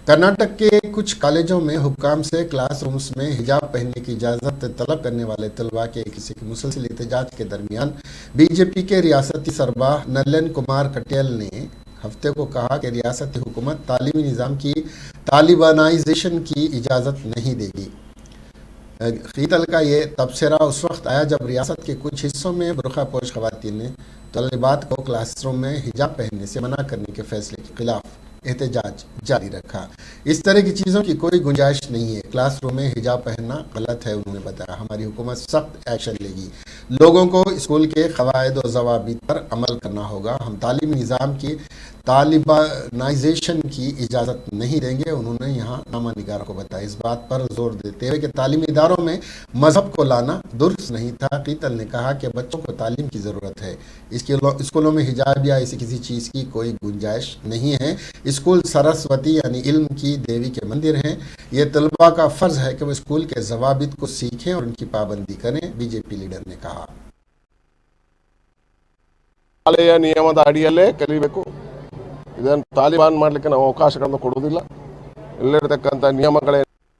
कर्नाटक के कुछ कॉलेजों में हुक्काम से क्लास रूम्स में हिजाब पहनने की इजाज़त तलब करने वाले तलबा के किसी के मुसलसल एहतजाज के दरमियान बीजेपी के रियासती सरबराह नलन कुमार कटेल ने हफ्ते को कहा कि रियासती हुकूमत तालीमी निज़ाम की तालिबानाइजेशन की इजाज़त नहीं देगी। क़ीतल का ये तबसरा उस वक्त आया जब रियासत के कुछ हिस्सों में बुरखा पोश ख़वातीन ने तलबात को क्लासरूम में हिजाब पहनने से मना करने के फैसले के खिलाफ एहतजाज जारी रखा। इस तरह की चीज़ों की कोई गुंजाइश नहीं है, क्लासरूम में हिजाब पहनना गलत है। उन्होंने बताया हमारी हुकूमत सख्त एक्शन लेगी, लोगों को स्कूल के क़वायद और ज़वाबित पर अमल करना होगा। हम तालीमी निज़ाम की तालिबानाइजेशन की इजाज़त नहीं देंगे। उन्होंने यहाँ नामा निगार को बताया, इस बात पर जोर देते हुए कि तालीमी इदारों में मजहब को लाना दुरुस्त नहीं था। क़ीतल ने कहा कि बच्चों को तालीम की ज़रूरत है, स्कूलों में हिजाब या ऐसी किसी चीज़ की कोई गुंजाइश नहीं है। स्कूल सरस्वती यानी इल्म की देवी के मंदिर हैं। ये तलबा का फ़र्ज़ है कि वो स्कूल के ज़वाबित को सीखें और उनकी पाबंदी करें, बीजेपी लीडर ने कहा। ಶಾಲೆಯ ನಿಯಮದ ಅಡಿಯಲ್ಲೇ ಕಲಿಬೇಕು. ಇದನ್ನು ತಾಲಿಬಾನ್ ಮಾಡಲಿಕ್ಕೆ ನಾವು ಅವಕಾಶಗಳನ್ನು ಕೊಡುವುದಿಲ್ಲ. ಇಲ್ಲಿರತಕ್ಕಂಥ ನಿಯಮಗಳೇ